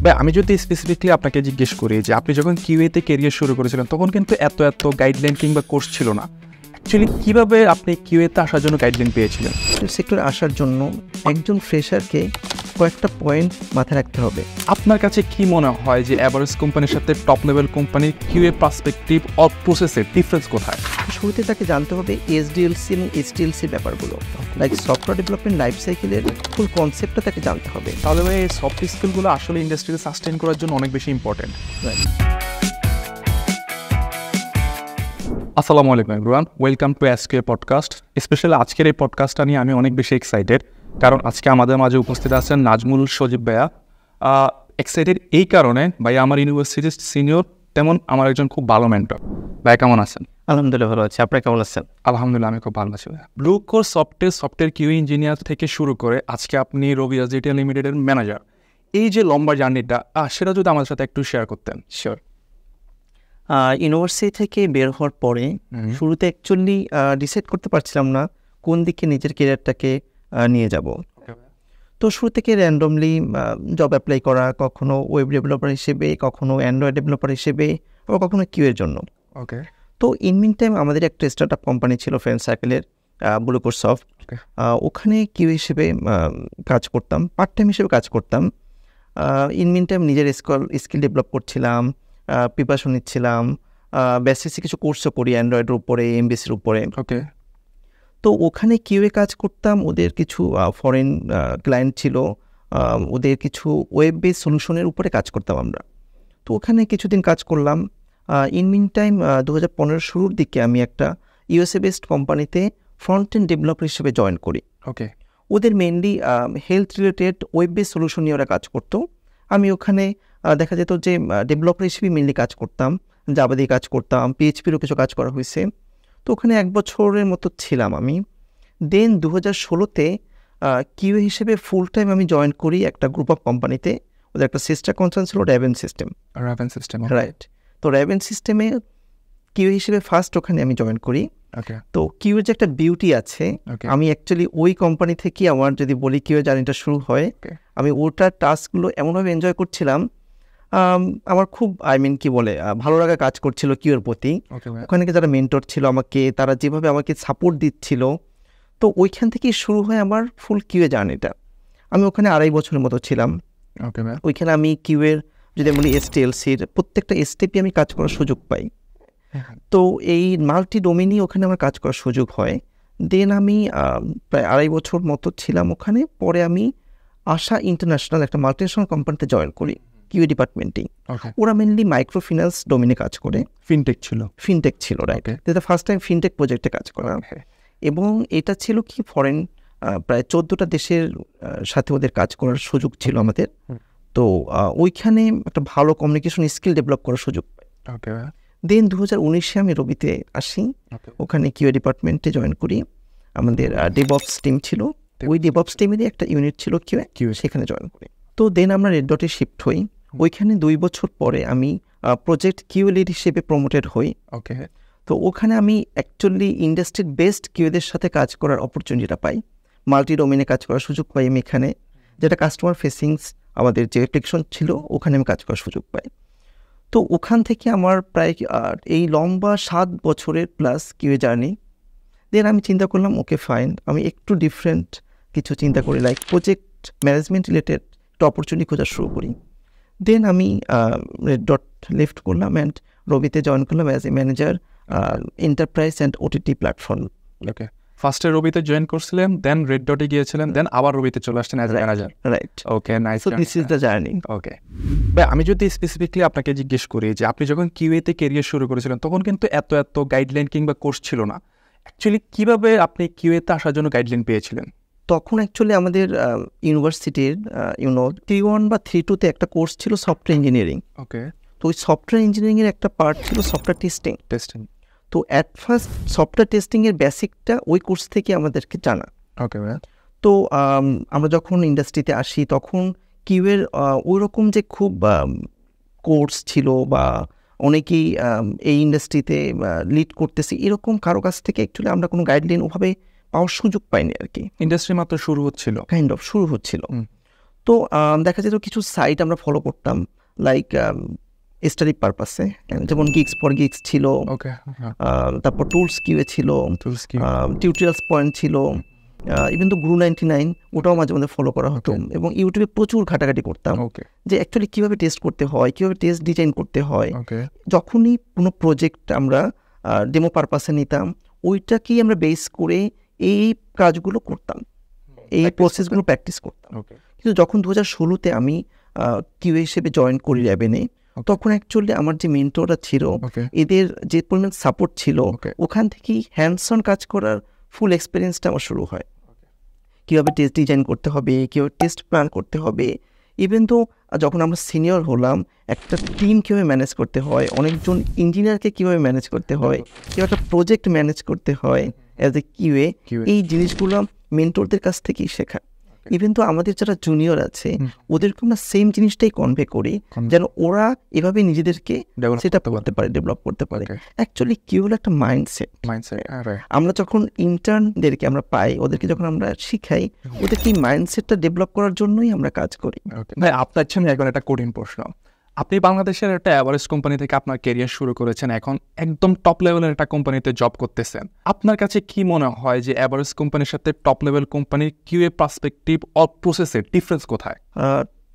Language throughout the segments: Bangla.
ভাই আমি যদি স্পেসিফিকলি আপনাকে জিজ্ঞেস করি যে আপনি যখন কিউএতে ক্যারিয়ার শুরু করেছিলেন তখন কিন্তু এত গাইডলাইন কিংবা কোর্স ছিল না। অ্যাকচুয়ালি কীভাবে আপনি কিউএতে আসার জন্য গাইডলাইন পেয়েছিলেন? সেক্টরে আসার জন্য একজন ফ্রেশারকে কয়েকটা পয়েন্ট মাথায় রাখতে হবে। আপনার কাছে কি মনে হয় যে অ্যাভারেজ কোম্পানির সাথে টপ লেভেল কোম্পানির কিউএ পার্সপেক্টিভ অর প্রসেসের ডিফারেন্স কোথায়? শুরুতে তাকে জানতে হবে এসডিএলসি এবং এইচডিএলসির ব্যাপারগুলো, লাইক সফটওয়্যার ডেভেলপমেন্ট লাইফ সাইকেলের ফুল কনসেপ্টটা তাকে জানতে হবে। তাহলে ভাই এই সফট স্কিলগুলো আসলে ইন্ডাস্ট্রিতে সাস্টেইন করার জন্য অনেক বেশি ইম্পর্টেন্ট। আসসালামু আলাইকুম everyone, welcome to SQ podcast. Specially আজকের এই পডকাস্টটা নিয়ে আমি অনেক বেশি এক্সাইটেড, কারণ আজকে আমাদের মাঝে উপস্থিত আছেন নাজমুল সজীব ভাইয়া। এক্সাইটেড এই কারণে ভাইয়া আমার ইউনিভার্সিটির সিনিয়র, তেমন আমার একজন খুব ভালো মেন্টর। ভাই কেমন আছেন? আলহামদুলিল্লাহ ভালো আছি, আপনারা কেমন আছেন? আলহামদুলিল্লাহ আমি খুব ভালো আছি ভাইয়া। Blue core software Q engineer থেকে শুরু করে আজকে আপনি রবি এজিটি লিমিটেডের ম্যানেজার, এই যে লম্বা জার্নিটা সেটা যদি আমার সাথে একটু শেয়ার করতেন। শিওর। ইউনিভার্সিটি থেকে বের হওয়ার পরে শুরুতে অ্যাকচুয়ালি ডিসাইড করতে পারছিলাম না কোন দিকে নিজের কেরিয়ারটাকে নিয়ে যাব। তো শুরু থেকে র্যান্ডমলি জব অ্যাপ্লাই করা, কখনো ওয়েব ডেভেলপার হিসেবে, কখনো অ্যান্ড্রয়েড ডেভেলপার হিসেবে, আবার কখনো কিউএর জন্য। ওকে। তো ইন মিন টাইম আমাদের একটা স্টার্টআপ কোম্পানি ছিল ফ্রেন্ড সার্কেলের, ব্লু কোর সফট। ওখানে কিউ হিসেবে কাজ করতাম, পার্ট টাইম হিসেবে কাজ করতাম। ইন মিন টাইম নিজের স্কিল ডেভেলপ করছিলাম, প্রিপারেশন নিচ্ছিলাম, বেসিসে কিছু কোর্সও করি অ্যান্ড্রয়েডের উপরে, এমবিসির উপরে। ওকে। তো ওখানে কিউএ কাজ করতাম, ওদের কিছু ফরেন ক্লায়েন্ট ছিল, ওদের কিছু ওয়েব বেস সলিউশনের উপরে কাজ করতাম আমরা। তো ওখানে কিছুদিন কাজ করলাম। ইন মিন টাইম 2015 শুরুর দিকে আমি একটা ইউএসএ বেসড কোম্পানিতে ফ্রন্ট এন্ড ডেভেলপার হিসেবে জয়েন করি। ওকে। ওদের mainly health related web base solution নিয়ে ওরা কাজ করতো। আমি ওখানে দেখা যেত যে ডেভেলপার হিসেবে মেনলি কাজ করতাম, জাভা দিয়ে কাজ করতাম, পিএইচপিরও কিছু কাজ করা হয়েছে। তো ওখানে 1 বছরের মতো ছিলাম আমি। দেন 2016-তে কিউএ হিসেবে ফুল টাইম আমি জয়েন করি একটা গ্রুপ অফ কোম্পানিতে। ওদের একটা সিস্টার কনসার্ন ছিল র্যাভেন সিস্টেম। রাইট। তো র্যাভেন সিস্টেমে কিউএ হিসেবে ফার্স্ট ওখানে আমি জয়েন করি। তো কিউএর যে একটা বিউটি আছে, আমি অ্যাকচুয়ালি ওই কোম্পানি থেকে আমার যদি বলি কিউএ জার্নিটা শুরু হয়, আমি ওটার টাস্কগুলো এমনভাবে এনজয় করছিলাম, আমার খুব কি বলে ভালো লাগা কাজ করছিল কিউএর প্রতি। ওখানে যারা মেন্টর ছিল আমাকে, তারা যেভাবে আমাকে সাপোর্ট দিচ্ছিল, তো ওইখান থেকেই শুরু হয় আমার ফুল কিউএ জার্নিটা। আমি ওখানে 2.5 বছরের মতো ছিলাম। ওইখানে আমি কিউএর যদি বলি এসটিএলসির প্রত্যেকটা স্টেপে আমি কাজ করার সুযোগ পাই। তো এই মাল্টি ডোমেনই ওখানে আমার কাজ করার সুযোগ হয়। দেন আমি প্রায় 2.5 বছর মতো ছিলাম ওখানে। পরে আমি আশা ইন্টারন্যাশনাল একটা মাল্টিনেশনাল কোম্পানিতে জয়েন করি কিউএ ডিপার্টমেন্টেই। ওরা মেনলি মাইক্রো ফিন্যান্স ডোমেনে কাজ করে। ফিনটেক ছিল রাইট। এটা ফার্স্ট টাইম ফিনটেক প্রজেক্টে কাজ করা, এবং এটা ছিল কি ফরেন প্রায় 14টা দেশের সাথে ওদের কাজ করার সুযোগ ছিল আমাদের। তো ওইখানে একটা ভালো কমিউনিকেশন স্কিল ডেভেলপ করার সুযোগ পাই। দেন 2019-এ আমি রবিতে আসি, ওখানে কিউএ ডিপার্টমেন্টে জয়েন করি। আমাদের ডেভঅপস টিম ছিল, ওই ডেভঅপস টিমেরই একটা ইউনিট ছিল কিউএ, সেখানে জয়েন করি। তো দেন আমরা রেড ডটে শিফট হই। ওইখানে 2 বছর পরে আমি প্রজেক্ট কিউএ লিড হিসেবে প্রমোটেড হই। তো ওখানে আমি অ্যাকচুয়ালি ইন্ডাস্ট্রির বেস্ট কিউএদের সাথে কাজ করার অপরচুনিটিটা পাই, মাল্টি ডোমেনে কাজ করার সুযোগ পাই আমি এখানে, যেটা কাস্টমার ফেসিংস আমাদের যে অ্যাপ্লিকেশন ছিল ওখানে আমি কাজ করার সুযোগ পাই। তো ওখান থেকে আমার প্রায় এই লম্বা 7 বছরের প্লাস কিউএ জার্নি। দেন আমি চিন্তা করলাম ওকে ফাইন, আমি একটু ডিফারেন্ট কিছু চিন্তা করি, লাইক প্রজেক্ট ম্যানেজমেন্ট রিলেটেড একটা অপরচুনিটি খোঁজা শুরু করি। দেন আমি রেড ডট লিফট করলাম অ্যান্ড রবিতে জয়েন করলাম as a manager enterprise and OTT platform. Okay. ফার্স্টে রবিতে জয়েন করছিলেন, দেন রেড ডটে গিয়েছিলেন, দেন আবার রবিতে চলে আসছেন as manager. Right. Okay, nice. So this is the journey. Okay ভাই, আমি যদি স্পেসিফিকলি আপনাকে জিজ্ঞেস করি যে আপনি যখন কিউএতে ক্যারিয়ার শুরু করেছিলেন তখন কিন্তু এত গাইডলাইন কিংবা কোর্স ছিল না। অ্যাকচুয়ালি কীভাবে আপনি কিউএতে আসার জন্য গাইডলাইন পেয়েছিলেন? তখন অ্যাকচুয়ালি আমাদের ইউনিভার্সিটির 3-1 বা 3-2-তে একটা কোর্স ছিল সফটওয়্যার ইঞ্জিনিয়ারিং। ওকে। তো ওই সফটওয়্যার ইঞ্জিনিয়ারিংয়ের একটা পার্ট ছিল সফটওয়্যার টেস্টিং। তো অ্যাট ফার্স্ট সফটওয়্যার টেস্টিংয়ের বেসিকটা ওই কোর্স থেকে আমাদেরকে জানা। ওকে। তো আমরা যখন ইন্ডাস্ট্রিতে আসি তখন কিউএর ওই রকম যে খুব কোর্স ছিল বা অনেকেই এই ইন্ডাস্ট্রিতে লিড করতেছে এরকম কারো কাছ থেকে অ্যাকচুয়ালি আমরা কোনো গাইডলাইন ওভাবে পাওয়ার সুযোগ পাইনি আর কি। ইন্ডাস্ট্রি মাত্র শুরু হচ্ছিল। কাইন্ড অফ শুরু হচ্ছিল। তো দেখা যেত কিছু সাইট আমরা ফলো করতাম লাইক স্টাডি পারপাসে, যেমন গিগস ফর গিগস ছিল, ওকে, তারপর টুলস কিউএ ছিল, টিউটোরিয়ালস পয়েন্ট ছিল, ইভেন তো গ্রু 99 ওটাও মাঝে মধ্যে ফলো করা হতো। এবং ইউটিউবে প্রচুর ঘাটাঘাটি করতাম যে অ্যাকচুয়ালি কীভাবে টেস্ট করতে হয়, কীভাবে টেস্ট ডিজাইন করতে হয়। যখনই কোনো প্রজেক্ট আমরা ডেমো পারপাসে নিতাম, ওইটাকেই আমরা বেস করে এই কাজগুলো করতাম, এই প্রসেসগুলো প্র্যাকটিস করতাম। কিন্তু যখন 2016-তে আমি কিউএ হিসেবে জয়েন করি র্যাবেনে, তখন অ্যাকচুয়ালি আমার যে মেন্টররা ছিল, এদের যে পরিমাণ সাপোর্ট ছিল, ওখান থেকেই হ্যান্ডস অন কাজ করার ফুল এক্সপিরিয়েন্সটা আমার শুরু হয়। কীভাবে টেস্ট ডিজাইন করতে হবে, কীভাবে টেস্ট প্ল্যান করতে হবে। ইভেন তো যখন আমরা সিনিয়র হলাম, একটা টিম কীভাবে ম্যানেজ করতে হয়, অনেকজন ইঞ্জিনিয়ারকে কীভাবে ম্যানেজ করতে হয়, কীভাবে একটা প্রজেক্ট ম্যানেজ করতে হয় অ্যাজ এ কিউএ, এই জিনিসগুলো মেন্টরদের কাছ থেকেই শেখা। ইভেন তো আমাদের যারা জুনিয়র আছে, ওদেরকে আমরা সেম জিনিসটাই কনভে করি, যেন ওরা এভাবে নিজেদেরকে সেট আপ করতে পারে, ডেভেলপ করতে পারে। অ্যাকচুয়ালি কি হলো একটা মাইন্ডসেট। আমরা যখন ইন্টার্নদেরকে আমরা পাই, ওদেরকে যখন আমরা শিখাই, ওদেরকে এই মাইন্ডসেটটা ডেভেলপ করার জন্যই আমরা কাজ করি। ভাই, আপনার জন্য এখন একটা কঠিন প্রশ্ন। আপনি বাংলাদেশের একটা অ্যাভারেজ কোম্পানি থেকে আপনার ক্যারিয়ার শুরু করেছেন, এখন একদম টপ লেভেলের একটা কোম্পানিতে জব করতেছেন। আপনার কাছে কি মনে হয় যে অ্যাভারেজ কোম্পানির সাথে টপ লেভেল কোম্পানির কিউএ পার্সপেক্টিভ অর প্রসেসের ডিফারেন্স কোথায়?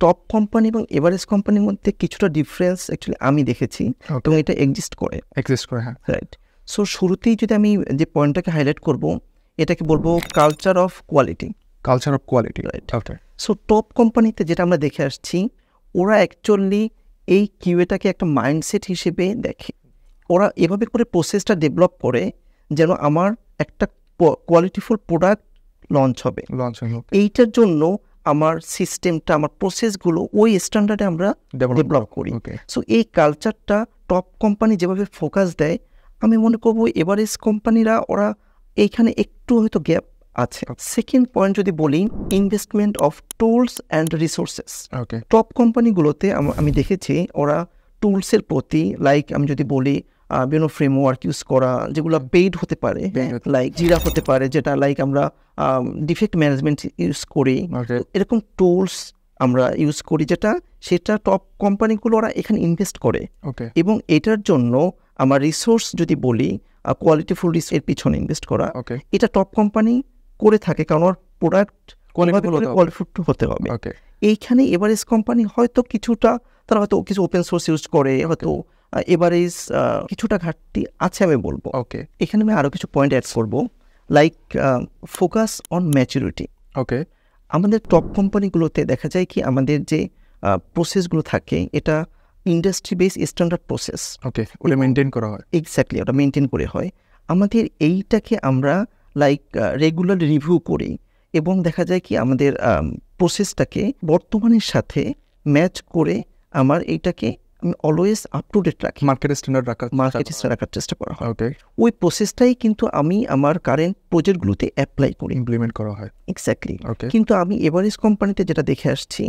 টপ কোম্পানি এবং এভারেজ কোম্পানির মধ্যে কিছুটা ডিফারেন্স অ্যাকচুয়ালি আমি দেখেছি, এবং এটা এক্সিস্ট করে। হ্যাঁ, রাইট। সো শুরুতেই যদি আমি যে পয়েন্টটাকে হাইলাইট করব, এটাকে বলবো culture of quality. Right. So top কোম্পানিতে যেটা আমরা দেখে আসছি, ওরা অ্যাকচুয়ালি এই কিউএটাকে একটা মাইন্ডসেট হিসেবে দেখে। ওরা এভাবে করে প্রসেসটা ডেভেলপ করে যেন আমার একটা কোয়ালিটিফুল প্রোডাক্ট লঞ্চ হবে। এইটার জন্য আমার সিস্টেমটা, আমার প্রসেসগুলো ওই স্ট্যান্ডার্ডে আমরা ডেভেলপ করি। সো এই কালচারটা টপ কোম্পানি যেভাবে ফোকাস দেয়, আমি মনে করবো এভারেজ কোম্পানিরা ওরা এইখানে একটু হয়তো গ্যাপ আছে। সেকেন্ড পয়েন্ট যদি বলি, investment of tools and resources. Top কোম্পানিগুলোতে আমি দেখেছি ওরা টুলসের প্রতি, লাইক আমি যদি বলি বিভিন্ন ফ্রেমওয়ার্ক ইউজ করা, যেগুলো পেইড হতে পারে, লাইক জিরা হতে পারে, যেটা লাইক আমরা ডিফেক্ট ম্যানেজমেন্ট ইউজ করি, এরকম টুলস আমরা ইউজ করি, সেটা টপ কোম্পানিগুলো ওরা এখানে ইনভেস্ট করে। এবং এটার জন্য আমার রিসোর্স যদি বলি, কোয়ালিটিফুল এর পিছনে ইনভেস্ট করা, এটা টপ কোম্পানি করে থাকে, কারণ ওর প্রোডাক্ট কোয়ালিটিফুল হতে হবে। এইখানে এভারেজ কোম্পানি হয়তো কিছুটা, তারা হয়তো কিছু ওপেন সোর্স ইউজ করে, হয়তো এভারেজ কিছুটা ঘাটতি আছে আমি বলবো। এখানে আমি আরও কিছু পয়েন্ট অ্যাড করবো, লাইক ফোকাস অন ম্যাচুরিটি। আমাদের টপ কোম্পানিগুলোতে দেখা যায় কি, আমাদের যে প্রসেসগুলো থাকে, এটা ইন্ডাস্ট্রি বেস স্ট্যান্ডার্ড প্রসেস। ওটা মেনটেন করা হয়। এক্স্যাক্টলি, ওটা মেনটেন করে হয়। আমাদের এইটাকে আমরা লাইক রেগুলার রিভিউ করি, এবং দেখা যায় কি আমাদের প্রসেসটাকে বর্তমানের সাথে ম্যাচ করে আমার এইটাকে আমি অলওয়েজ আপ টু ডেট রাখি, মার্কেট স্ট্যান্ডার্ড রাখার চেষ্টা করা হয়। ওই প্রসেসটাই কিন্তু আমি আমার কারেন্ট প্রজেক্টগুলোতে অ্যাপ্লাই করি, ইমপ্লিমেন্ট করা হয়। এক্স্যাক্টলি। কিন্তু আমি এভারেজ কোম্পানিতে যেটা দেখে আসছি,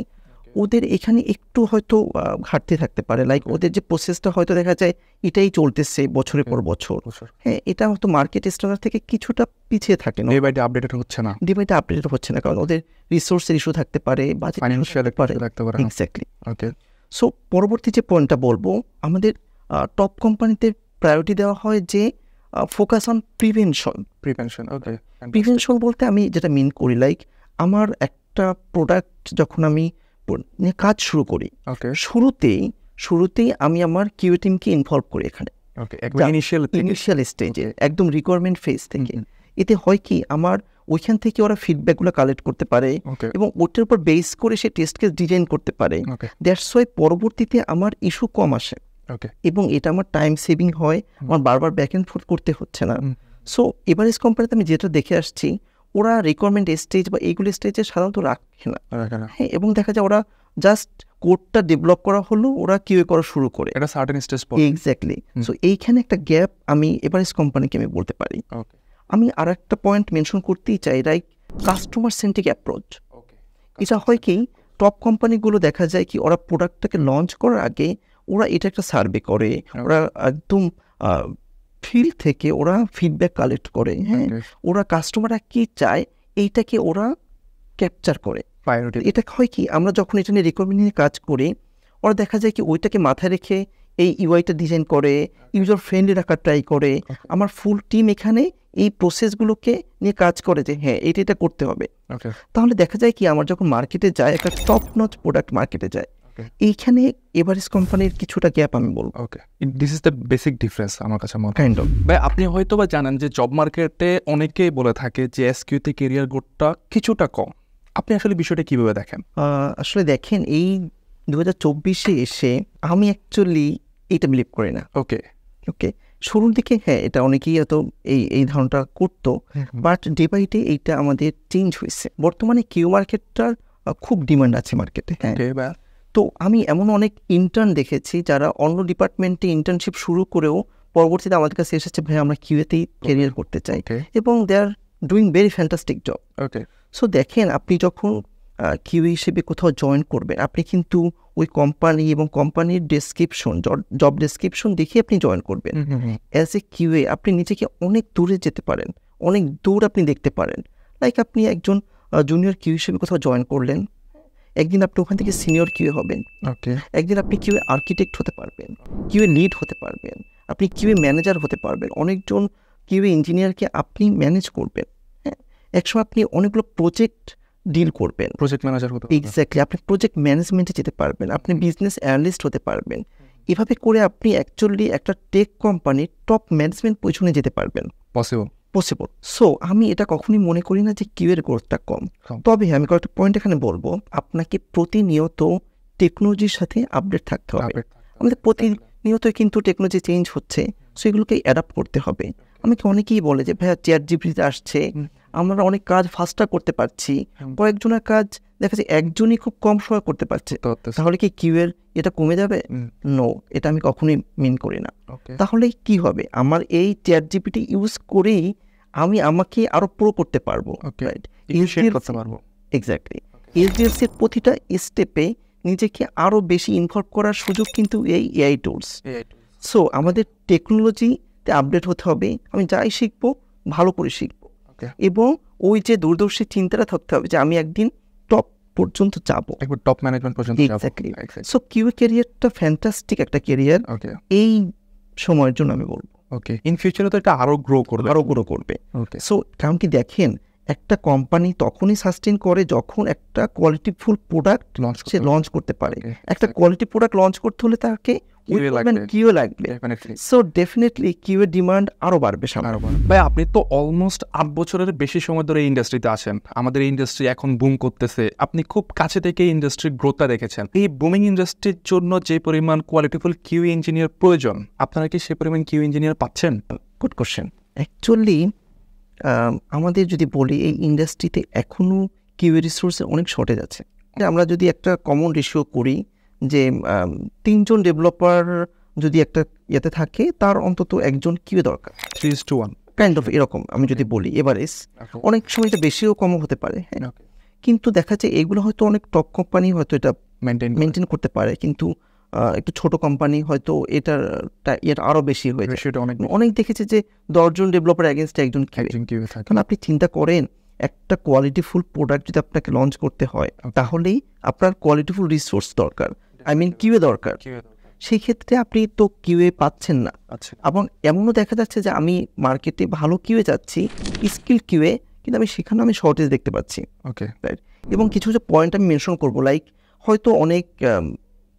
ওদের এখানে একটু হয়তো ঘাটতি থাকতে পারে, লাইক ওদের যে প্রসেসটা হয়তো দেখা যায় এটাই চলতেছে বছরের পর বছর। হ্যাঁ, এটা হয়তো মার্কেট স্ট্যান্ডার্ড থেকে কিছুটা পিছিয়ে থাকে না, আপডেটেড হচ্ছে না, কারণ ওদের রিসোর্সের ইস্যু থাকতে পারে, ফাইন্যান্সিয়াল থাকতে পারে। এক্স্যাক্টলি। সো পরবর্তী যে পয়েন্টটা বলবো, আমাদের টপ কোম্পানিতে প্রায়োরিটি দেওয়া হয় যে ফোকাস অন প্রিভেনশন বলতে আমি যেটা মিন করি, লাইক আমার একটা প্রোডাক্ট যখন আমি কাজ শুরু করি, শুরুতেই আমি আমার কিউ টিমকে ইনভলভ করি এখানে, ইনিশিয়াল স্টেজে, একদম রিকোয়ারমেন্ট ফেজ থেকে। এতে হয় কি, আমার ওইখান থেকে ওরা ফিডব্যাকগুলো কালেক্ট করতে পারে, এবং ওটার উপর বেস করে সে টেস্ট কেস ডিজাইন করতে পারে। দ্যাটস ওয়াই পরবর্তীতে আমার ইস্যু কম আসে, এবং এটা আমার টাইম সেভিং হয়, আমার বারবার ব্যাক এন্ড ফোর্থ করতে হচ্ছে না। সো এভারেজ কোম্পানিতে আমি যেটা দেখে আসছি, ওরা রিকোয়ারমেন্ট স্টেজ বা এইগুলো স্টেজে সাধারণত রাখে না। হ্যাঁ, এবং দেখা যায় ওরা জাস্ট কোডটা ডেভেলপ করা হলো, ওরা কিউএ করা শুরু করে, এটা সার্টেন স্টেজ পর। এক্স্যাক্টলি। সো এইখানে একটা গ্যাপ আমি এভারেজ কোম্পানিকে আমি বলতে পারি। আমি আর একটা পয়েন্ট মেনশন করতেই চাই, লাইক কাস্টমার সেন্ট্রিক অ্যাপ্রোচ। এটা হয় কি, টপ কোম্পানিগুলো দেখা যায় কি, ওরা প্রোডাক্টটাকে লঞ্চ করার আগে ওরা এটা একটা সার্ভে করে, ওরা একদম ফিল্ড থেকে ওরা ফিডব্যাক কালেক্ট করে। হ্যাঁ, ওরা কাস্টমাররা কি চায় এইটাকে ওরা ক্যাপচার করে। প্রায়োরিটি এটা হয় কি, আমরা যখন এটা নিয়ে রিকোয়ারমেন্ট নিয়ে কাজ করি, ওরা দেখা যায় কি ওইটাকে মাথায় রেখে এই ইউআইটা ডিজাইন করে, ইউজার ফ্রেন্ডলি রাখার ট্রাই করে। আমার ফুল টিম এখানে এই প্রসেসগুলোকে নিয়ে কাজ করে যে হ্যাঁ এটা করতে হবে। তাহলে দেখা যায় কি আমার যখন মার্কেটে যায়, একটা টপ নচ প্রোডাক্ট মার্কেটে যায়, এইখানে এভারেজ কোম্পানির কিছুটা গ্যাপ আমি বলবো। This is the basic difference আমার কাছে মনে হয়। Kind of. ভাই আপনি হয়তো বা জানেন যে জব মার্কেটে অনেকেই বলে থাকে যে এসকিউতে কেরিয়ার গ্রোথটা কিছুটা কম। আপনি আসলে বিষয়টা কিভাবে দেখেন? আসলে দেখেন, এই 2024-এ এসে আমি অ্যাকচুয়ালি এটা বিলিভ করি না। ওকে, শুরুর দিকে হ্যাঁ এটা অনেকেই এত এই ধারণাটা করতো, বাট ডে বাই ডে এইটা আমাদের চেঞ্জ হয়েছে। বর্তমানে কিউ মার্কেটটার খুব ডিমান্ড আছে মার্কেটে। হ্যাঁ, তো আমি এমন অনেক ইন্টার্ন দেখেছি যারা অন্য ডিপার্টমেন্টে ইন্টার্নশিপ শুরু করেও পরবর্তীতে আমাদের কাছে এসেছে ভাই আমরা কিউএতেই ক্যারিয়ার করতে চাই, এবং they are doing very fantastic job. So দেখেন, আপনি যখন কিউ হিসেবে কোথাও জয়েন করবেন, আপনি কিন্তু ওই কোম্পানি এবং কোম্পানির ডেসক্রিপশন, জব ডেসক্রিপশন দেখে আপনি জয়েন করবেন। অ্যাজ এ কিউএ আপনি নিজেকে অনেক দূরে যেতে পারেন, অনেক দূর আপনি দেখতে পারেন। লাইক আপনি একজন জুনিয়র কিউ হিসেবে কোথাও জয়েন করলেন, একদিন আপনি ওখান থেকে সিনিয়র কিউএ হবেন, একদিন আপনি কিউএ আর্কিটেক্ট হতে পারবেন, কিউএ লিড হতে পারবেন, আপনি কিউএ ম্যানেজার হতে পারবেন, অনেকজন কিউএ ইঞ্জিনিয়ারকে আপনি ম্যানেজ করবেন। হ্যাঁ, একসময় আপনি অনেকগুলো প্রজেক্ট ডিল করবেন, প্রজেক্ট ম্যানেজার হতে পারবেন। এক্স্যাক্টলি, আপনি প্রজেক্ট ম্যানেজমেন্টে যেতে পারবেন, আপনি বিজনেস অ্যানালিস্ট হতে পারবেন। এভাবে করে আপনি অ্যাকচুয়ালি একটা টেক কোম্পানির টপ ম্যানেজমেন্ট পজিশনে যেতে পারবেন। পসিবল। সো আমি এটা কখনই মনে করি না যে কিউএর গ্রোথটা কম। তবে আমি কয়েকটা পয়েন্ট এখানে বলবো, আপনাকে প্রতিনিয়ত টেকনোলজির সাথে আপডেট থাকতে হবে। আমাদের প্রতিনিয়ত কিন্তু টেকনোলজি চেঞ্জ হচ্ছে, সো এগুলোকে অ্যাডাপ্ট করতে হবে। আমাকে অনেকেই বলে যে ভাইয়া চ্যাট জিপিটি আসছে, আমরা অনেক কাজ ফাস্টার করতে পারছি, কয়েকজনের কাজ দেখা যায় একজনই খুব কম সময় করতে পারছে, তাহলে কি কিউএর এটা কমে যাবে? নো, এটা আমি কখনোই মিন করি না। তাহলে কি হবে, আমার এই চ্যাট জিপিটি ইউজ করেই আমি আমাকে আরো প্রো করতে পারবো। এক্স্যাক্টলি, এইচডিএফসির প্রতিটা স্টেপে নিজেকে আরো বেশি ইনভলভ করার সুযোগ কিন্তু এই এআই টুলস। সো আমাদের টেকনোলজিতে আপডেট হতে হবে। আমি যাই শিখবো ভালো করে শিখবো, এবং ওই যে দূরদর্শী চিন্তাটা থাকতে হবে যে আমি একদিন টপ পর্যন্ত যাবো, টপ ম্যানেজমেন্ট পর্যন্ত যাবো। সো কিউএ ক্যারিয়ারটা ফ্যান্টাস্টিক একটা ক্যারিয়ার এই সময়ের জন্য আমি বলবো। ইন ফিউচারে তো এটা আরো গ্রো করবে। সো কারণ কি দেখেন, একটা কোম্পানি তখনই সাস্টেইন করে যখন একটা কোয়ালিটিফুল প্রোডাক্ট সে লঞ্চ করতে পারে। একটা কোয়ালিটি প্রোডাক্ট লঞ্চ করতে হলে তাকে কিউএ লাগবে। সো ডেফিনেটলি কিউএ ডিমান্ড আরো বাড়বে সামনে। ভাই আপনি তো অলমোস্ট 8 বছরের বেশি সময় ধরে এই ইন্ডাস্ট্রিতে আছেন। আমাদের এই ইন্ডাস্ট্রি এখন বুম করতেছে, আপনি খুব কাছে থেকে ইন্ডাস্ট্রির গ্রোথটা দেখেছেন। এই বুমিং ইন্ডাস্ট্রির জন্য যে পরিমাণ কোয়ালিটিফুল কিউ ইঞ্জিনিয়ার প্রয়োজন, আপনারা কি সে পরিমাণ কিউ ইঞ্জিনিয়ার পাচ্ছেন? Good question. অ্যাকচুয়ালি আমাদের যদি বলি, এই ইন্ডাস্ট্রিতে এখনও কিউএ রিসোর্সের অনেক শর্টেজ আছে। আমরা যদি একটা কমন রেশিও করি যে 3 জন ডেভেলপার যদি একটা ইয়েতে থাকে, তার অন্তত একজন কিউএ দরকার, 3:1 কাইন্ড অফ এরকম আমি যদি বলি এভারেজ। অনেক সময় এটা বেশিও কমও হতে পারে। হ্যাঁ, কিন্তু দেখা যায় এগুলো হয়তো অনেক টপ কোম্পানি হয়তো এটা মেনটেন করতে পারে, কিন্তু একটু ছোট কোম্পানি হয়তো এটা আরো বেশি হয়ে যায়। অনেক দেখেছে যে 10 জন ডেভেলপার এগেনস্ট একজন কিউএ থাকে। কারণ আপনি চিন্তা করেন, একটা কোয়ালিটিফুল প্রোডাক্ট যদি আপনাকে লঞ্চ করতে হয়, তাহলেই আপনার কোয়ালিটিফুল রিসোর্স দরকার, আই মিন কিউএ দরকার। সেই ক্ষেত্রে আপনি তো কিউএ পাচ্ছেন না। এবং এমনও দেখা যাচ্ছে যে আমি মার্কেটে ভালো কিউএ যাচ্ছি, স্কিল কিউএ, কিন্তু আমি সেখানে শর্টেজ দেখতে পাচ্ছি। এবং কিছু পয়েন্ট আমি মেনশন করবো, লাইক হয়তো অনেক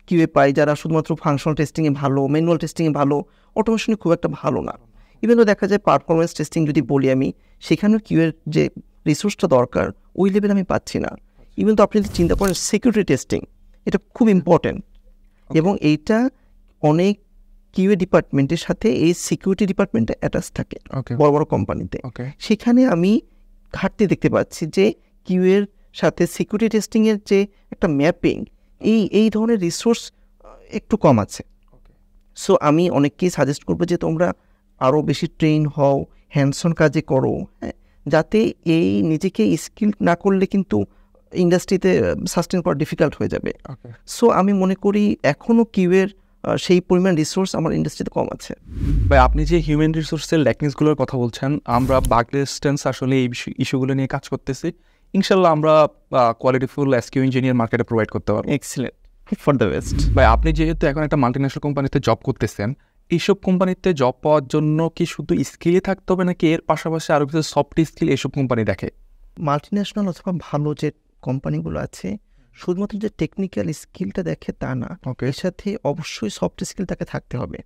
কিউএ পাই যারা শুধুমাত্র ফাংশনাল টেস্টিংয়ে ভালো, ম্যানুয়াল টেস্টিংয়ে ভালো, অটোমেশনে খুব একটা ভালো না। ইভেন তো দেখা যায় পারফরমেন্স টেস্টিং যদি বলি আমি, সেখানেও কিউএর যে রিসোর্সটা দরকার ওই লেভেল আমি পাচ্ছি না। ইভেন তো আপনি যদি চিন্তা করেন সিকিউরিটি টেস্টিং, এটা খুব ইম্পর্টেন্ট, এবং এইটা অনেক কিউএ ডিপার্টমেন্টের সাথে এই সিকিউরিটি ডিপার্টমেন্টে অ্যাটাচ থাকে বড় বড় কোম্পানিতে। সেখানে আমি ঘাটতি দেখতে পাচ্ছি যে কিউএর সাথে সিকিউরিটি টেস্টিংয়ের যে একটা ম্যাপিং, এই ধরনের রিসোর্স একটু কম আছে। সো আমি অনেককেই সাজেস্ট করবো যে তোমরা আরও বেশি ট্রেন হও, হ্যান্ডসন কাজে করো, হ্যাঁ, যাতে এই নিজেকে স্কিল না করলে কিন্তু ইন্ডাস্ট্রিতে সাস্টেন করা ডিফিকাল্ট হয়ে যাবে। সো আমি মনে করি এখনও কিউএর সেই পরিমাণ রিসোর্স আমার ইন্ডাস্ট্রিতে কম আছে। ভাই আপনি যে হিউম্যান রিসোর্সের ল্যাকিংসগুলোর কথা বলছেন, আমরা বাগ রেজিস্ট্যান্স আসলে এই ইস্যুগুলো নিয়ে কাজ করতেছি। ইনশাল্লাহ আমরা কোয়ালিটিফুল এসকিউ ইঞ্জিনিয়ার মার্কেটে প্রোভাইড করতে পারবো। Excellent, for the best. ভাই আপনি যেহেতু এখন একটা মাল্টিন্যাশনাল কোম্পানিতে জব করতেছেন, এইসব কোম্পানিতে জব পাওয়ার জন্য কি শুধু স্কিলই থাকতে হবে নাকি এর পাশাপাশি আরও কিছু সফট স্কিল এইসব কোম্পানি দেখে? মাল্টিন্যাশনাল অথবা ভালো যে কোম্পানিগুলো আছে শুধুমাত্র যে টেকনিক্যাল স্কিলটা দেখে তা না, ওকে, এর সাথে অবশ্যই সফট স্কিল তাকে থাকতে হবে।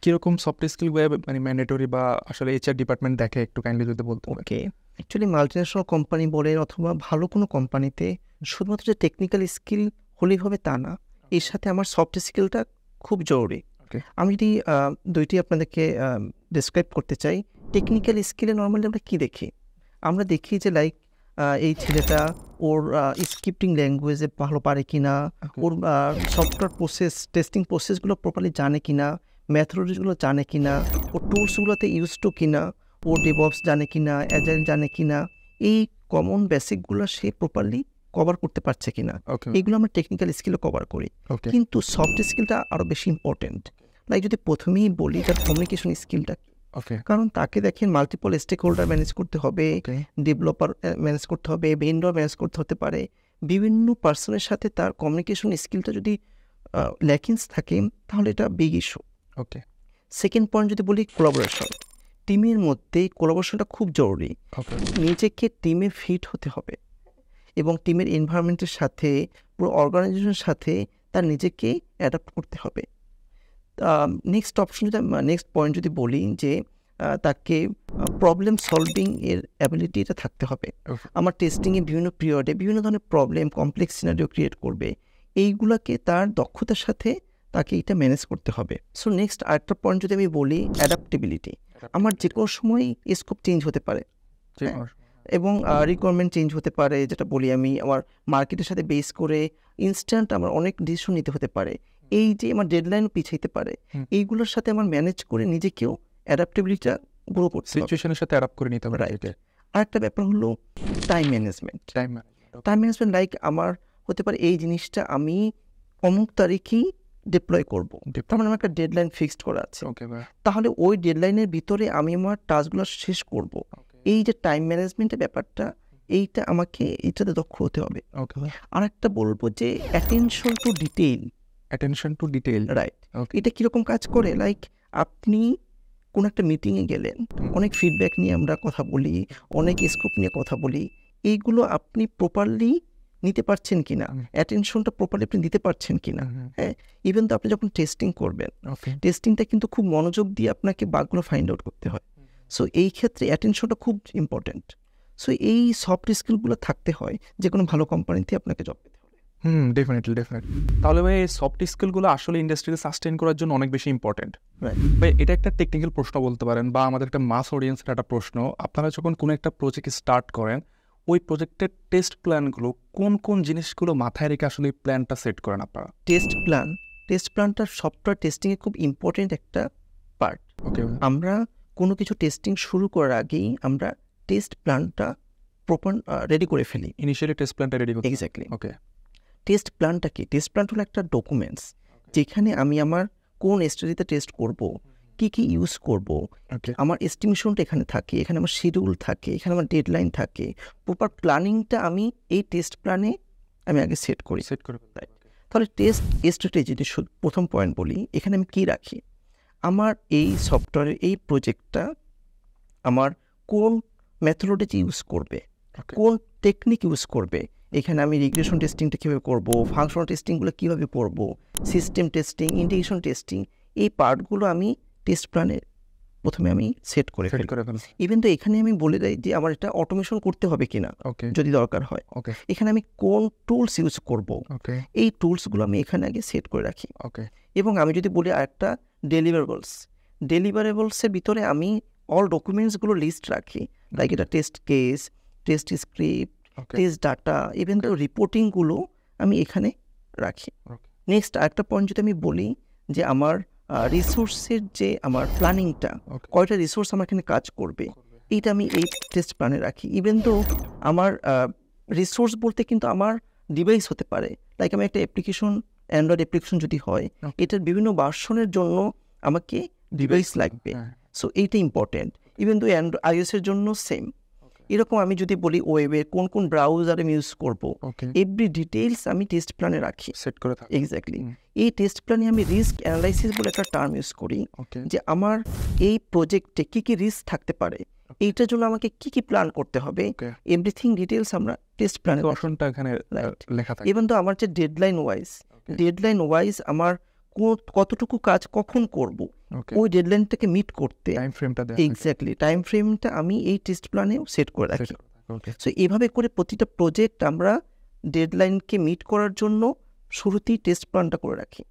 কীরকম সফট স্কিল মানে ম্যান্ডেটরি বা আসলে এইচআর ডিপার্টমেন্ট দেখে একটু কাইন্ডলি যদি বলতে হবে। ওকে, অ্যাকচুয়ালি মাল্টিন্যাশনাল কোম্পানি বলেন অথবা ভালো কোনো কোম্পানিতে শুধুমাত্র যে টেকনিক্যাল স্কিল হলেই হবে তা না, এর সাথে আমার সফট স্কিলটা খুব জরুরি। Okay. আমি যদি দুইটি আপনাদেরকে ডিসক্রাইব করতে চাই। টেকনিক্যাল স্কিলে নর্মালি আমরা কী দেখি? আমরা দেখি যে লাইক এই ছেলেটা ওর স্ক্রিপ্টিং ল্যাঙ্গুয়েজে ভালো পারে কি না, ওর সফটওয়্যার প্রসেস টেস্টিং প্রসেসগুলো প্রপারলি জানে কি না, ম্যাথোলজিগুলো জানে কি না, ওর টুলসগুলোতে ইউজ টু কি না, ও ডেভঅপস জানে কি না, অ্যাজাইল জানে কি না, এই কমন বেসিকগুলো সে প্রপারলি কভার করতে পারছে কি না, এইগুলো আমরা টেকনিক্যাল স্কিলও কভার করি। কিন্তু সফট স্কিলটা আরও বেশি ইম্পর্টেন্ট। লাইক যদি প্রথমেই বলি তার কমিউনিকেশন স্কিলটা, কারণ তাকে দেখেন মাল্টিপল স্টেক হোল্ডার ম্যানেজ করতে হবে, ডেভেলপার ম্যানেজ করতে হবে, ভেন্ডর ম্যানেজ করতে হতে পারে, বিভিন্ন পার্সনের সাথে তার কমিউনিকেশন স্কিলটা যদি ল্যাকিংস থাকে তাহলে এটা বিগ ইস্যু। ওকে, সেকেন্ড পয়েন্ট যদি বলি কোলাবোরেশন, টিমের মধ্যে কোলাবোরেশনটা খুব জরুরি। নিজেকে টিমে ফিট হতে হবে এবং টিমের এনভায়রনমেন্টের সাথে পুরো অর্গানাইজেশনের সাথে তার নিজেকে অ্যাডাপ্ট করতে হবে। নেক্সট অপশন যদি নেক্সট পয়েন্ট যদি বলি যে তাকে প্রবলেম সলভিং এর অ্যাবিলিটিটা থাকতে হবে। আমার টেস্টিংয়ে বিভিন্ন পিরিয়ডে বিভিন্ন ধরনের প্রবলেম কমপ্লেক্স সিনারিও ক্রিয়েট করবে, এইগুলোকে তার দক্ষতার সাথে তাকে এটা ম্যানেজ করতে হবে। সো নেক্সট আরেকটা পয়েন্ট যদি আমি বলি অ্যাডাপ্টেবিলিটি, আমার যে কোনো সময় স্কোপ চেঞ্জ হতে পারে এবং রিকোয়ারমেন্ট চেঞ্জ হতে পারে, যেটা বলি আমি আমার মার্কেটের সাথে বেস করে ইনস্ট্যান্ট আমার অনেক ডিসিশন নিতে হতে পারে, এই যে আমার ডেডলাইন পিছাইতে পারে, এইগুলোর সাথে আমার ম্যানেজ করে নিজেকেও অ্যাডাপ্টেবিলিটিটা গ্রো করতে হবে, সিচুয়েশনের সাথে অ্যাডাপ্ট করে নিতে হবে। আরেকটা ব্যাপার হলো time management. Time management like আমার হতে পারে এই জিনিসটা আমি অমুক তারিখেই ডিপ্লয় করবো, তার মানে আমার একটা ডেডলাইন ফিক্সড করা আছে, তাহলে ওই ডেডলাইনের ভিতরে আমি আমার টাস্কগুলো শেষ করব। এই যে টাইম ম্যানেজমেন্টের ব্যাপারটা, এইটা আমাকে এটাতে দক্ষ হতে হবে। আর একটা বলবো যে অ্যাটেনশন টু ডিটেইল, রাইট। এটা কীরকম কাজ করে? লাইক আপনি কোনো একটা মিটিংয়ে গেলেন, অনেক ফিডব্যাক নিয়ে আমরা কথা বলি, অনেক স্কোপ নিয়ে কথা বলি, এইগুলো আপনি প্রপারলি নিতে পারছেন কিনা, অ্যাটেনশনটা প্রপারলি আপনি দিতে পারছেন কিনা। হ্যাঁ, ইভেন তো আপনি যখন টেস্টিং করবেন, টেস্টিংটা কিন্তু খুব মনোযোগ দিয়ে আপনাকে বাগগুলো ফাইন্ড আউট করতে হয়। সো এই ক্ষেত্রে অ্যাটেনশনটা খুব ইম্পর্টেন্ট। সো এই সফট স্কিলগুলো থাকতে হয় যে কোনো ভালো কোম্পানিতে আপনাকে জব পেতে হবে। ডেফিনেটলি। তাহলে ভাই এই সফট স্কিলগুলো আসলে ইন্ডাস্ট্রিতে সাস্টেইন করার জন্য অনেক বেশি ইম্পর্টেন্ট। ভাই এটা একটা টেকনিক্যাল প্রশ্ন বলতে পারেন বা আমাদের একটা মাস অডিয়েন্সের একটা প্রশ্ন, আপনারা যখন কোনো একটা প্রজেক্ট স্টার্ট করেন, ওই প্রজেক্টের টেস্ট প্ল্যানগুলো কোন কোন জিনিসগুলো মাথায় রেখে আসলে এই প্ল্যানটা সেট করেন আপনারা? টেস্ট প্ল্যানটা সফটওয়্যার টেস্টিংয়ে খুব ইম্পর্টেন্ট একটা পার্ট। আমরা কোনো কিছু টেস্টিং শুরু করার আগেই আমরা টেস্ট প্ল্যানটা প্রপার রেডি করে ফেলি। ইনিশিয়ালি টেস্ট প্ল্যানটা রেডি করতে, এক্স্যাক্টলি। ওকে, টেস্ট প্ল্যানটা কি? টেস্ট প্ল্যান হলো একটা ডকুমেন্টস যেখানে আমি আমার কোন স্টেজে টেস্ট করব, কি কি ইউজ করব, আমার এস্টিমেশনটা এখানে থাকে, এখানে আমার শিডিউল থাকে, এখানে আমার ডেডলাইন থাকে, প্রপার প্ল্যানিংটা আমি এই টেস্ট প্ল্যানে আমি আগে সেট করি। তাহলে টেস্ট স্ট্র্যাটেজি যদি প্রথম পয়েন্ট বলি, এখানে আমি কী রাখি? আমার এই সফটওয়্যারের এই প্রজেক্টটা আমার কোন মেথোডোলজি ইউজ করবে, কোন টেকনিক ইউজ করবে, এখানে আমি রিগ্রেশন টেস্টিংটা কীভাবে করব, ফাংশনাল টেস্টিংগুলো কীভাবে করব, সিস্টেম টেস্টিং, ইন্টিগ্রেশন টেস্টিং, এই পার্টগুলো আমি টেস্ট প্ল্যানে প্রথমে আমি সেট করে ফেলি। ইভেন তো এখানে আমি বলে দিই যে আমার এটা অটোমেশন করতে হবে কিনা যদি দরকার হয়, এখানে আমি কোন টুলস ইউজ করব, এই টুলসগুলো আমি এখানে আগে সেট করে রাখি। এবং আমি যদি বলি আরেকটা ডেলিভারেবলসের ভিতরে আমি অল ডকুমেন্টসগুলো লিস্ট রাখি, লাইক এটা test case, test script, test data, even তো রিপোর্টিংগুলো আমি এখানে রাখি। নেক্সট আরেকটা পয়েন্ট যদি আমি বলি যে আমার রিসোর্সের যে আমার প্ল্যানিংটা, কয়টা রিসোর্স আমার এখানে কাজ করবে, এইটা আমি এই টেস্ট প্ল্যানে রাখি। ইভেন তো আমার রিসোর্স বলতে কিন্তু আমার ডিভাইস হতে পারে, লাইক আমি একটা অ্যাপ্লিকেশন, অ্যান্ড্রয়েড অ্যাপ্লিকেশন যদি হয়, এটার বিভিন্ন ভার্সনের জন্য আমাকে ডিভাইস লাগবে। সো এইটা ইম্পর্টেন্ট। ইভেন তো iOS-এর জন্য সেম। এরকম আমি যদি বলি ওয়েবে কোন কোন ব্রাউজার আমি ইউজ করবো, ওকে, এভরি ডিটেইলস আমি টেস্ট প্ল্যানে রাখি। সেট করে থাকি। এক্স্যাক্টলি। এই টেস্ট প্ল্যানে আমি রিস্ক অ্যানালাইসিস বলে একটা টার্ম ইউজ করি, ওকে, যে আমার এই প্রজেক্টে কী কী রিস্ক থাকতে পারে, এইটার জন্য আমাকে কি কি প্ল্যান করতে হবে, ওকে, এভরিথিং ডিটেইলস আমরা টেস্ট প্ল্যানে রাখি। অপশনটা এখানে Right. লেখা থাকে। ইভেন তো আমার যে ডেডলাইন ওয়াইজ আমার কতটুকু কাজ কখন করব, ওকে, ওই ডেডলাইনটাকে মিট করতে টাইম ফ্রেমটা দেয়া এক্স্যাক্টলি টাইম ফ্রেমটা আমি এই টেস্ট প্ল্যানেও সেট করে থাকে। রাখি। ওকে, সো এভাবে করে প্রতিটা প্রজেক্ট আমরা ডেডলাইনকে মিট করার জন্য শুরুতেই টেস্ট প্ল্যানটা করে রাখি।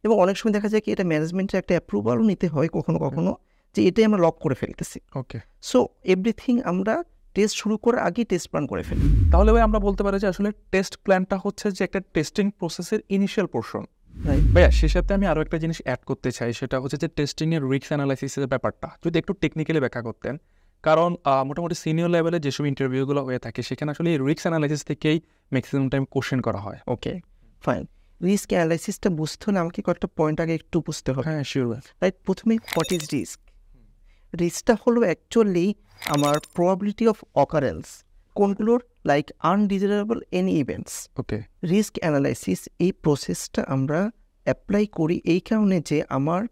এবং অনেক সময় দেখা যায় কি এটা ম্যানেজমেন্টের একটা অ্যাপ্রুভালও নিতে হয় কখনো কখনো, যে এটাই আমরা লক করে ফেলতেছি। ওকে। সো এভরিথিং আমরা টেস্ট শুরু করার আগেই টেস্ট প্ল্যান করে ফেলি। তাহলে ভাই আমরা বলতে পারি যে আসলে টেস্ট প্ল্যানটা হচ্ছে যে একটা টেস্টিং প্রসেসের ইনিশিয়াল পোর্শন। রাইট। ভাইয়া সে সাথে আমি আরও একটা জিনিস অ্যাড করতে চাই, সেটা হচ্ছে যে টেস্টিংয়ের রিস্ক অ্যানালাইসিসের ব্যাপারটা যদি একটু টেকনিক্যালি ব্যাখ্যা করতেন। কারণ মোটামুটি সিনিয়র লেভেলে যেসব ইন্টারভিউগুলো হয়ে থাকে সেখানে আসলে এই রিস্ক অ্যানালাইসিস থেকেই ম্যাক্সিমাম টাইম কোশ্চেন করা হয়। Okay fine. রিস্ক অ্যানালাইসিসটা বুঝতে হলে আমাকে কয়েকটা পয়েন্ট আগে একটু বুঝতে হবে। হ্যাঁ শিওর। রাইট। প্রথমে হোয়াট ইজ রিস্ক? রিস্কটা হলো অ্যাকচুয়ালি আমার প্রবাবিলিটি অফ অকারেন্স কোনগুলোর, like undesirable any events. Okay, risk analysis এই প্রসেসটা আমরা অ্যাপ্লাই করি এই কারণে যে আমার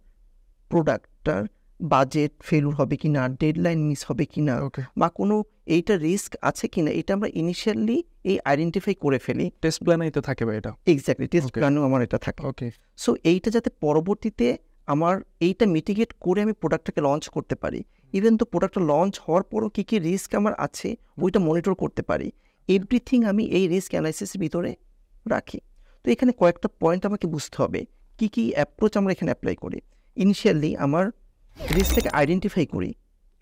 প্রোডাক্টটার বাজেট ফেলুর হবে কি না, ডেডলাইন মিস হবে কি না, ওকে। বা কোনো এইটা রিস্ক আছে কি না, এটা আমরা ইনিশিয়ালি এই আইডেন্টিফাই করে ফেলি। টেস্ট প্ল্যানেই তো থাকে ভাই এটা। Exactly test Okay. প্ল্যানেও আমার এটা থাকে। ওকে, সো এইটা যাতে পরবর্তীতে আমার এইটা মিটিগেট করে আমি প্রোডাক্টটাকে লঞ্চ করতে পারি, ইভেন তো প্রোডাক্টটা লঞ্চ হওয়ার পরও কী কী রিস্ক আমার আছে ওইটা মনিটর করতে পারি, এভরিথিং আমি এই রিস্ক অ্যানালাইসিসের ভিতরে রাখি। তো এখানে কয়েকটা পয়েন্ট আমাকে বুঝতে হবে কী কী অ্যাপ্রোচ আমরা এখানে অ্যাপ্লাই করি। ইনিশিয়ালি আমার রিস্কটাকে আইডেন্টিফাই করি,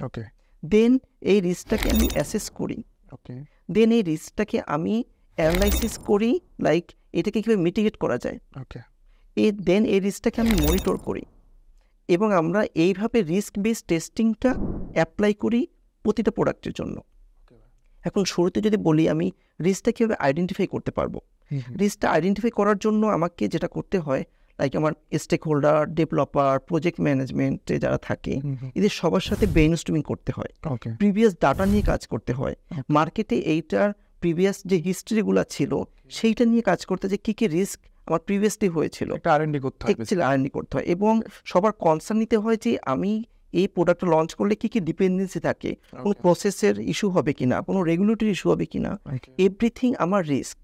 ওকে, দেন এই রিস্কটাকে আমি অ্যাসেস করি, ওকে, দেন এই রিস্কটাকে আমি অ্যানালাইসিস করি, লাইক এটাকে কীভাবে মিটিগেট করা যায়, ওকে, দেন এই রিস্কটাকে আমি মনিটর করি, এবং আমরা এইভাবে রিস্ক বেস টেস্টিংটা অ্যাপ্লাই করি প্রতিটা প্রোডাক্টের জন্য। এখন শুরুতে যদি বলি আমি রিস্কটা কীভাবে আইডেন্টিফাই করতে পারবো, রিস্কটা আইডেন্টিফাই করার জন্য আমাকে যেটা করতে হয়, লাইক আমার স্টেক হোল্ডার, ডেভেলপার, প্রজেক্ট ম্যানেজমেন্টে যারা থাকে এদের সবার সাথে ব্রেইনস্টর্মিং করতে হয়, ওকে, প্রিভিয়াস ডাটা নিয়ে কাজ করতে হয়, মার্কেটে এইটার প্রিভিয়াস যে হিস্ট্রিগুলো ছিল সেইটা নিয়ে কাজ করতে, যে কী কী রিস্ক আমার প্রিভিয়াসলি হয়েছিল একটা আর&ডি করতে হবে। অ্যাকচুয়ালি আর্নি করতে হয়, এবং সবার কনসার্ন নিতে হয় যে আমি এই প্রোডাক্টটা লঞ্চ করলে কী কী ডিপেন্ডেন্সি থাকে, কোনো প্রসেসের ইস্যু হবে কিনা, কোনো রেগুলেটরি ইস্যু হবে কিনা, Okay. এভরিথিং আমার রিস্ক।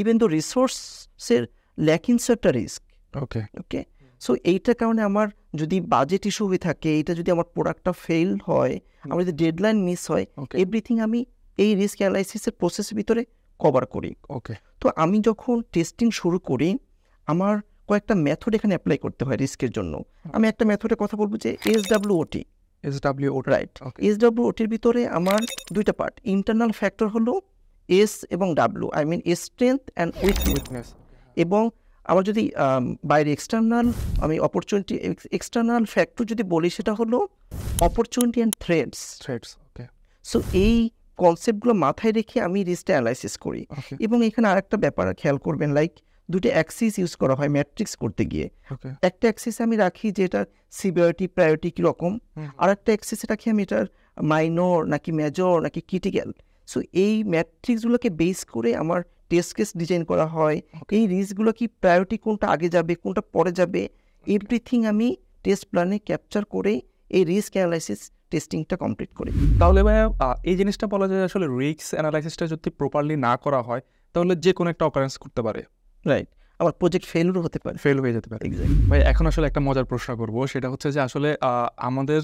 ইভেন তো রিসোর্সের ল্যাকিংস একটা রিস্ক। ওকে, ওকে। সো এইটার কারণে আমার যদি বাজেট ইস্যু হয়ে থাকে, এইটা যদি আমার প্রোডাক্টটা ফেল হয়, আমার যদি ডেডলাইন মিস হয়, Okay. এভরিথিং আমি এই রিস্ক অ্যানালাইসিসের প্রসেসের ভিতরে কভার করি। ওকে, তো আমি যখন টেস্টিং শুরু করি আমার কয়েকটা মেথড এখানে অ্যাপ্লাই করতে হয় রিস্কের জন্য। আমি একটা মেথডের কথা বলবো যে SWOT। SWOT, right. Okay. SWOTর ভিতরে আমার দুইটা পার্ট, ইন্টারনাল ফ্যাক্টর হলো এস এবং W, I mean strength and weakness. Weakness, এবং আমার যদি বাইরে এক্সটার্নাল আমি অপরচুনিটি এক্সটার্নাল ফ্যাক্টর যদি বলি সেটা হলো opportunity and threats. Threats, okay, so এই কনসেপ্টগুলো মাথায় রেখে আমি রিস্কটা অ্যানালাইসিস করি। ওকে, এবং এখানে আরেকটা ব্যাপার খেয়াল করবেন, লাইক দুটো অ্যাক্সিস ইউজ করা হয় ম্যাট্রিক্স করতে গিয়ে। ওকে, একটা অ্যাক্সিস আমি রাখি যে এটার সিভিয়ারিটি প্রায়োরিটি কীরকম, আর একটা অ্যাক্সিস রাখি আমি এটার মাইনর নাকি মেজর নাকি ক্রিটিক্যাল। সো এই ম্যাট্রিক্সগুলোকে বেস করে আমার টেস্ট কেস ডিজাইন করা হয়, এই রিস্কগুলো কি প্রায়োরিটি কোনটা আগে যাবে কোনটা পরে যাবে, এভরিথিং আমি টেস্ট প্ল্যানে ক্যাপচার করে এই রিস্ক অ্যানালাইসিস টেস্টিংটা কমপ্লিট করি। তাহলে ভাইয়া এই জিনিসটা বলা যায় আসলে রিস্ক অ্যানালাইসিসটা যদি প্রপারলি না করা হয় তাহলে যে কোনো একটা অকারেন্স করতে পারে। রাইট। আমার প্রজেক্ট ফেলও হতে পারে। ফেল হয়ে যেতে পারে। এক্স্যাক্টলি। ভাই এখন আসলে একটা মজার প্রশ্ন করবো, সেটা হচ্ছে যে আসলে আমাদের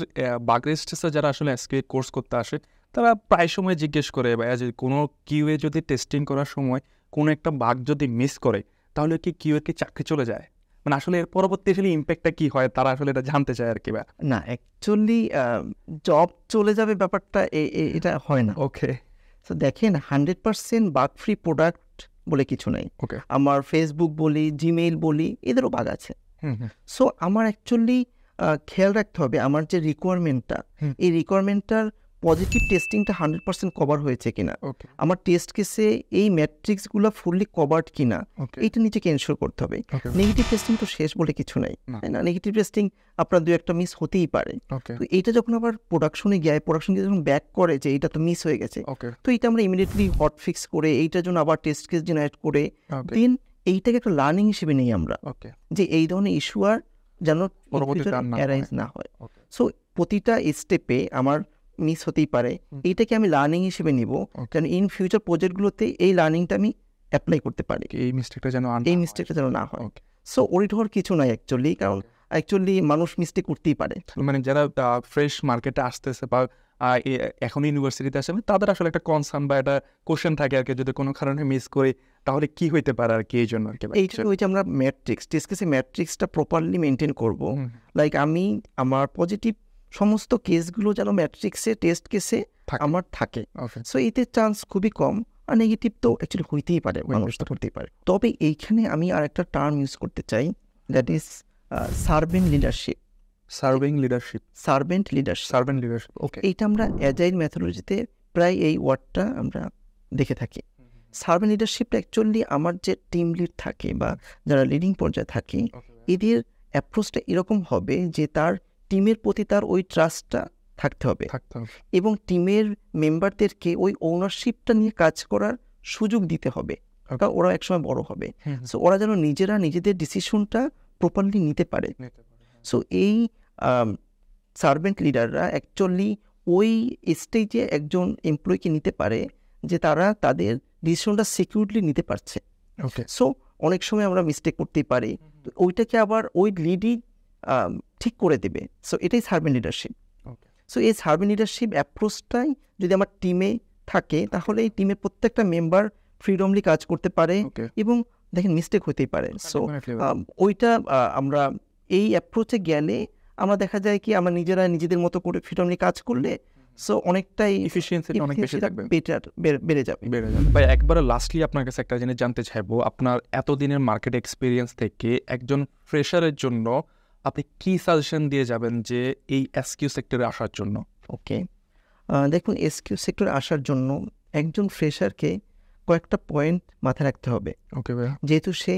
বাগরেস্টেসে যারা আসলে এসকে কোর্স করতে আসে তারা প্রায় সময় জিজ্ঞেস করে ভাইয়া যে কোনো কিউএ যদি টেস্টিং করার সময় কোনো একটা বাগ যদি মিস করে তাহলে কি কিউএ কি চাকরি চলে যায়, মানে আসলে এর পরবর্তী আসলে ইম্প্যাক্টটা কি হয় তারা আসলে এটা জানতে চায় আর কি। ভাই না, অ্যাকচুয়ালি জব চলে যাবে ব্যাপারটা এটা হয় না। ওকে, তো দেখেন 100% বাগ ফ্রি প্রোডাক্ট বলে কিছু নাই। ওকে, আমার ফেসবুক বলি, জিমেইল বলি, এদেরও বাগ আছে। হুম হুম, সো আমার অ্যাকচুয়ালি খেয়াল রাখতে হবে আমার যে রিকোয়ারমেন্টটা, এই রিকোয়ারমেন্টটার পজিটিভ টেস্টিংটা 100% কভার হয়েছে কিনা, ওকে আমার টেস্ট কেসে এই ম্যাট্রিক্সগুলো ফুললি কভার্ড কিনা, ওকে এইটা নিজেকে এনশিওর করতে হবে। ওকে নেগেটিভ টেস্টিং তো শেষ বলে কিছু নাই, না। তাই না? নেগেটিভ টেস্টিং আপনার 2-1টা মিস হতেই পারে। ওকে তো এইটা যখন আবার প্রোডাকশনে যখন ব্যাক করে যে এটা তো মিস হয়ে গেছে, ওকে তো এটা আমরা ইমিডিয়েটলি হট ফিক্স করে এইটার জন্য আবার টেস্ট কেস জেনারেট করে ওকে দেন এইটাকে একটা লার্নিং হিসেবে নিই আমরা, ওকে যে এই ধরনের ইস্যু আর যেন পরবর্তীতে আর না অ্যারাইজ হয়। না হয়। ওকে সো প্রতিটা স্টেপে আমার মিস হতেই পারে, এইটাকে আমি লার্নিং হিসেবে নিব, Okay. যেন ইন ফিউচার প্রজেক্টগুলোতে এই লার্নিংটা আমি অ্যাপ্লাই করতে পারি, এই মিস্টেকটা যেন এই মিস্টেকটা যেন না হয়। ওকে সো ওরিড হওয়ার কিছু নাই অ্যাকচুয়ালি, কারণ অ্যাকচুয়ালি মানুষ মিস্টেক করতেই পারে। মানে যারা ফ্রেশ মার্কেটে আসতেছে বা এখন ইউনিভার্সিটিতে আসে তাদের আসলে একটা কনসার্ন বা একটা কোশ্চেন থাকে আর কি, যদি কোনো কারণে মিস করি তাহলে কি হইতে পারে আর কি, এই জন্য আর কি। এইটা ওই যে আমরা টেস্ট কেসে ম্যাট্রিক্সটা প্রপারলি মেনটেন করব, লাইক আমি আমার পজিটিভ সমস্ত কেসগুলো যেন ম্যাট্রিক্সে টেস্ট কেসে থাকে। আমার থাকে। ওকে সো এতে চান্স খুবই কম, আর নেগেটিভ তো অ্যাকচুয়ালি হইতেই পারে, মানুষ তো করতেই পারে। তবে এইখানে আমি আর একটা টার্ম ইউজ করতে চাই, that is servant leadership. Serving leadership, servant leadership, servant leadership. Okay এইটা আমরা অ্যাজাইল মেথোডলজিতে প্রায় এই ওয়ার্ডটা আমরা দেখে থাকি। সার্ভেন্ট লিডারশিপটা অ্যাকচুয়ালি আমার যে টিম লিড থাকে বা যারা লিডিং পর্যায়ে থাকে, এদের অ্যাপ্রোচটা এরকম হবে যে তার টিমের প্রতি তার ওই ট্রাস্টটা থাকতে হবে থাকতে হবে। এবং টিমের মেম্বারদেরকে ওই ওনারশিপটা নিয়ে কাজ করার সুযোগ দিতে হবে, কারণ ওরা একসময় বড় হবে। সো ওরা যেন নিজেরা নিজেদের ডিসিশনটা প্রপারলি নিতে পারে। সো এই সার্ভেন্ট লিডাররা অ্যাকচুয়ালি ওই স্টেজে একজন এমপ্লয়িকে নিতে পারে যে তারা তাদের ডিসিশনটা সিকিউরলি নিতে পারছে। ওকে সো অনেক সময় আমরা মিস্টেক করতেই পারি, তো ওইটাকে আবার ওই লিডই ঠিক করে দেবে। সো এটাই সার্ভেন্ট লিডারশিপ। ওকে সো এই সার্ভেন্ট লিডারশিপ অ্যাপ্রোচটাই যদি আমার টিমে থাকে, তাহলে এই টিমের প্রত্যেকটা মেম্বার ফ্রিডমলি কাজ করতে পারে ওকে এবং দেখেন মিস্টেক হতেই পারে। সো ওইটা আমরা এই অ্যাপ্রোচে গেলে আমরা দেখা যায় কি আমরা নিজেরা নিজেদের মতো করে ফ্রিডমলি কাজ করলে সো অনেকটাই এফিসিয়েন্সিটা অনেক বেশি থাকবে, বেড়ে যাবে। বেড়ে যাবে। ভাই একবারে লাস্টলি আপনার কাছে একটা জিনিস জানতে চাইবো, আপনার এতদিনের মার্কেট এক্সপিরিয়েন্স থেকে একজন ফ্রেশারের জন্য আপনি কি সাজেশন দিয়ে যাবেন যে এই এসকিউ সেক্টরে আসার জন্য? ওকে, দেখুন এসকিউ সেক্টরে আসার জন্য একজন ফ্রেশারকে কয়েকটা পয়েন্ট মাথায় রাখতে হবে। ওকে ভাইয়া যেহেতু সে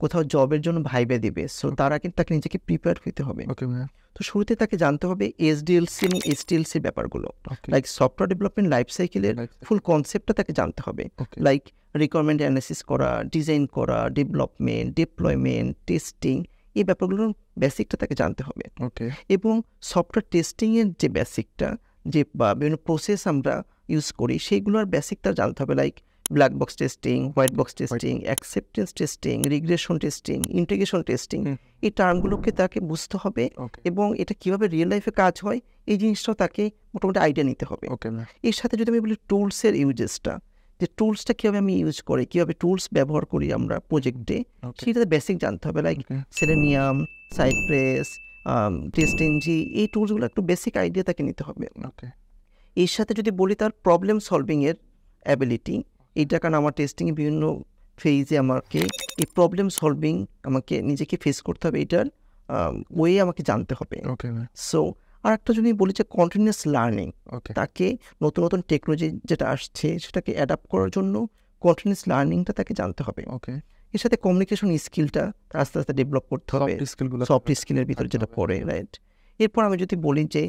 কোথাও জবের জন্য ভাইবে দিবে, সো তারা কিন্তু তাকে নিজেকে প্রিপেয়ার হতে হবে। ওকে ভাইয়া তো শুরুতে তাকে জানতে হবে এসডিএলসি এবং এসটিএলসির ব্যাপারগুলো, okay like software development life সাইকেলের ফুল কনসেপ্টটা তাকে জানতে হবে, ওকে লাইক রিকোয়ারমেন্ট অ্যানালিসিস করা, ডিজাইন করা, ডেভেলপমেন্ট, ডিপ্লয়মেন্ট, টেস্টিং, এই ব্যাপারগুলোর বেসিকটা তাকে জানতে হবে। ওকে এবং সফটওয়্যার টেস্টিংয়ের যে বেসিকটা, যে বা বিভিন্ন প্রসেস আমরা ইউজ করি সেইগুলোর বেসিকটা জানতে হবে, like black box testing, white box testing, acceptance testing, regression testing, integration testing, এই টার্মগুলোকে তাকে বুঝতে হবে ওকে এবং এটা কীভাবে রিয়েল লাইফে কাজ হয় এই জিনিসটাও তাকে মোটামুটি আইডিয়া নিতে হবে। ওকে ভাইয়া এর সাথে যদি আমি বলি টুলসের ইউজেসটা, যে টুলসটা কীভাবে আমি ইউজ করি, কীভাবে টুলস ব্যবহার করি আমরা প্রজেক্টে, ওকে সেটাতে বেসিক জানতে হবে, লাইক ওকে সেলেনিয়াম, সাইপ্রেস, টেস্টিংজি, এই টুলসগুলো একটু বেসিক আইডিয়া তাকে নিতে হবে। ওকে এর সাথে যদি বলি তার প্রবলেম সলভিংয়ের অ্যাবিলিটি, এইটা কারণ আমার টেস্টিংয়ে বিভিন্ন ফেজে আমাকে এই প্রবলেম সলভিং আমাকে নিজেকে ফেস করতে হবে, এটার ওয়ে আমাকে জানতে হবে। ওকে ভাইয়া সো আর একটা যদি বলি যে কন্টিনিউয়াস লার্নিং, ওকে তাকে নতুন নতুন টেকনোলজি যেটা আসছে সেটাকে অ্যাডাপ্ট করার জন্য কন্টিনিউয়াস লার্নিংটা তাকে জানতে হবে। ওকে এর সাথে কমিউনিকেশন স্কিলটা আস্তে আস্তে ডেভেলপ করতে হবে, সফট স্কিলগুলো সফট স্কিলের ভিতরে যেটা পড়ে, রাইট। এরপর আমি যদি বলি যে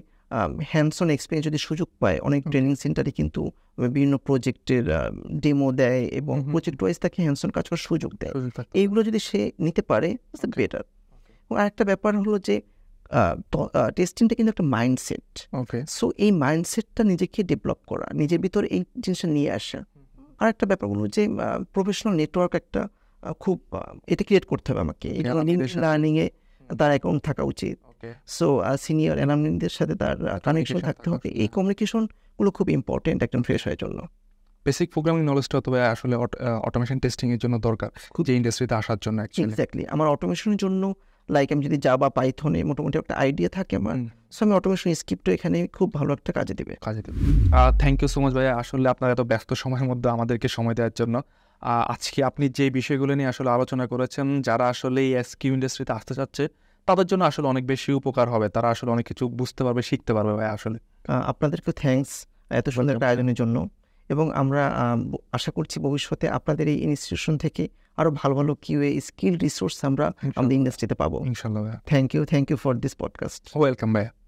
হ্যান্ডস অন এক্সপিরিয়েন্স যদি সুযোগ পায়, অনেক ট্রেনিং সেন্টারে কিন্তু বিভিন্ন প্রজেক্টের ডেমো দেয় এবং প্রজেক্ট ওয়াইজ তাকে হ্যান্ডস অন কাজ করার সুযোগ দেয়। এইগুলো যদি সে নিতে পারে বেটার। এবং আরেকটা ব্যাপার হলো যে টেস্টিংটা কিন্তু একটা মাইন্ডসেট। ওকে সো এই মাইন্ডসেটটা নিজেকে ডেভেলপ করা, নিজের ভিতরে এই জিনিসটা নিয়ে আসা। আর একটা ব্যাপার হলো যে প্রফেশনাল নেটওয়ার্ক একটা খুব এটা ক্রিয়েট করতে হবে আমাকে, লার্নিংয়ে তার অ্যাকাউন্ট থাকা উচিত। ওকে সো সিনিয়র অ্যালামনিদের সাথে তার কানেকশন থাকতে হবে। এই কমিউনিকেশনগুলো খুব ইম্পর্টেন্ট একজন ফ্রেশ হওয়ার জন্য। বেসিক প্রোগ্রামিং নলেজটা তবে আসলে অটোমেশন টেস্টিং এর জন্য দরকার, যে ইন্ডাস্ট্রিতে আসার জন্য অ্যাকচুয়ালি। এক্স্যাক্টলি, আমার অটোমেশনের জন্য লাইক আমি যদি জাভা পাইথনে মোটামুটি একটা আইডিয়া থাকে আমার, সো আমি অটোমেশন স্ক্রিপ্টও এখানে খুব ভালো একটা কাজে দেবে। থ্যাংক ইউ সো মাচ ভাইয়া, আসলে আপনার এত ব্যস্ত সময়ের মধ্যে আমাদেরকে সময় দেওয়ার জন্য। আজকে আপনি যে বিষয়গুলো নিয়ে আসলে আলোচনা করেছেন, যারা আসলে এই এসকিউ ইন্ডাস্ট্রিতে আসতে চাচ্ছে তাদের জন্য আসলে অনেক বেশি উপকার হবে, তারা আসলে অনেক কিছু বুঝতে পারবে, শিখতে পারবে ভাই আসলে। আপনাদেরকেও থ্যাঙ্কস, এত সুন্দর একটা আয়োজনের জন্য। এবং আমরা আশা করছি ভবিষ্যতে আপনাদের এই ইনস্টিটিউশন থেকে আরও ভালো ভালো কিউএ স্কিল রিসোর্স আমরা আমাদের ইন্ডাস্ট্রিতে পাবো। ইনশাল্লাহ ভাইয়া। Thank you for this podcast. Welcome ভাইয়া।